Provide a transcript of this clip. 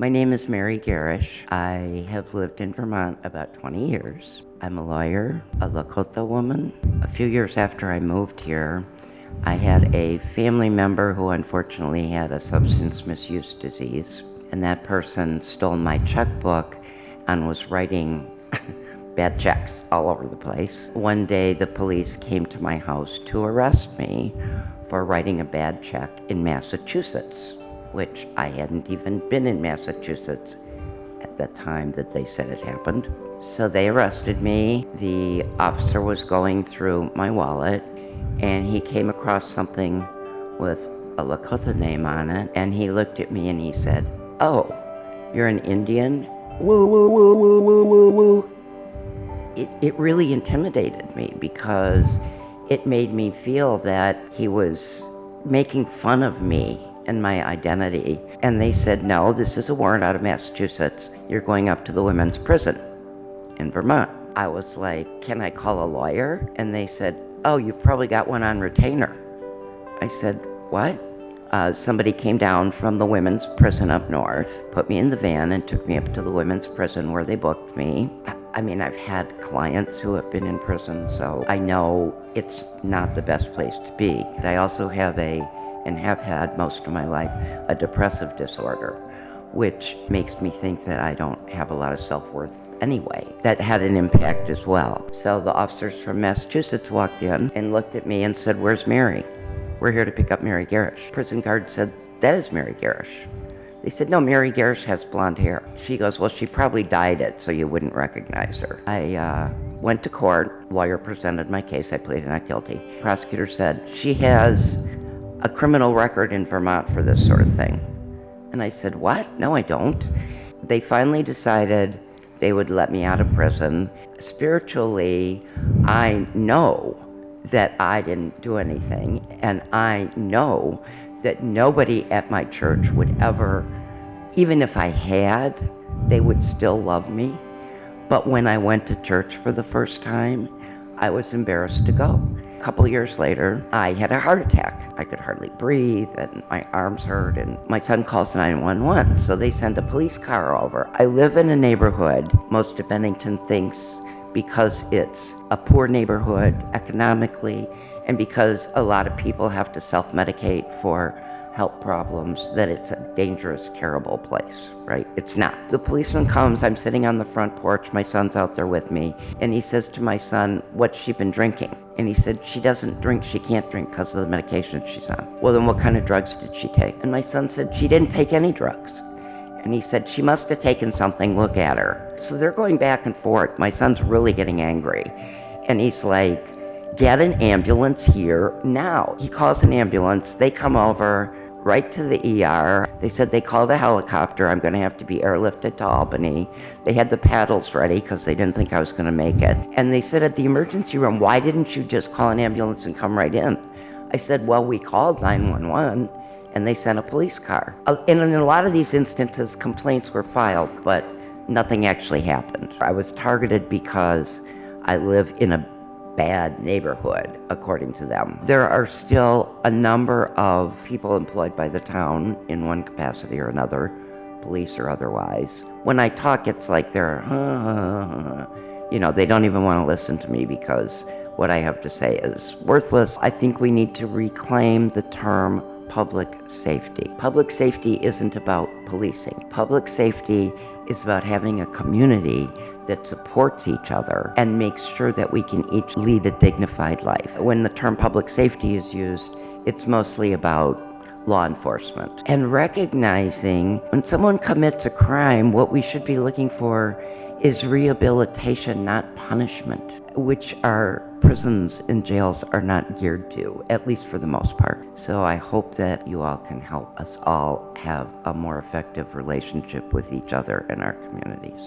My name is Mary Gerisch. I have lived in Vermont about 20 years. I'm a lawyer, a Lakota woman. A few years after I moved here, I had a family member who unfortunately had a substance misuse disease, and that person stole my checkbook and was writing bad checks all over the place. One day the police came to my house to arrest me for writing a bad check in Massachusetts, which I hadn't even been in Massachusetts at the time that they said it happened. So they arrested me. The officer was going through my wallet and he came across something with a Lakota name on it, and he looked at me and he said, "Oh, you're an Indian?" Woo, woo, woo, woo, woo, woo, woo. It really intimidated me because it made me feel that he was making fun of me and my identity. And they said, "No, this is a warrant out of Massachusetts. You're going up to the women's prison in Vermont." I was like, "Can I call a lawyer?" And they said, "Oh, you've probably got one on retainer." I said, "What?" Somebody came down from the women's prison up north, put me in the van and took me up to the women's prison where they booked me. I mean, I've had clients who have been in prison, so I know it's not the best place to be. I also have and have had most of my life, a depressive disorder, which makes me think that I don't have a lot of self-worth anyway. That had an impact as well. So the officers from Massachusetts walked in and looked at me and said, "Where's Mary? We're here to pick up Mary Gerisch." Prison guard said, "That is Mary Gerisch." They said, "No, Mary Gerisch has blonde hair." She goes, "Well, she probably dyed it, so you wouldn't recognize her." I went to court. Lawyer presented my case. I pleaded not guilty. Prosecutor said, "She has a criminal record in Vermont for this sort of thing." And I said, "What? No, I don't." They finally decided they would let me out of prison. Spiritually, I know that I didn't do anything, and I know that nobody at my church would ever, even if I had, they would still love me. But when I went to church for the first time, I was embarrassed to go. A couple years later, I had a heart attack. I could hardly breathe and my arms hurt, and my son calls 911, so they send a police car over. I live in a neighborhood, most of Bennington thinks, because it's a poor neighborhood economically, and because a lot of people have to self-medicate for health problems, that it's a dangerous, terrible place, right? It's not. The policeman comes, I'm sitting on the front porch, my son's out there with me, and he says to my son, "What's she been drinking?" And he said, "She doesn't drink, she can't drink because of the medication she's on." "Well, then what kind of drugs did she take?" And my son said, "She didn't take any drugs." And he said, "She must have taken something, look at her." So they're going back and forth. My son's really getting angry. And he's like, "Get an ambulance here now." He calls an ambulance. They come over right to the ER. They said they called a helicopter. I'm going to have to be airlifted to Albany. They had the paddles ready because they didn't think I was going to make it. And they said at the emergency room, "Why didn't you just call an ambulance and come right in?" I said, "Well, we called 911 and they sent a police car." And in a lot of these instances, complaints were filed, but nothing actually happened. I was targeted because I live in a bad neighborhood, according to them. There are still a number of people employed by the town in one capacity or another, police or otherwise. When I talk, it's like they're, they don't even want to listen to me because what I have to say is worthless. I think we need to reclaim the term public safety. Public safety isn't about policing. Public safety is about having a community that supports each other and makes sure that we can each lead a dignified life. When the term public safety is used, it's mostly about law enforcement. And recognizing when someone commits a crime, what we should be looking for is rehabilitation, not punishment, which our prisons and jails are not geared to, at least for the most part. So I hope that you all can help us all have a more effective relationship with each other in our communities.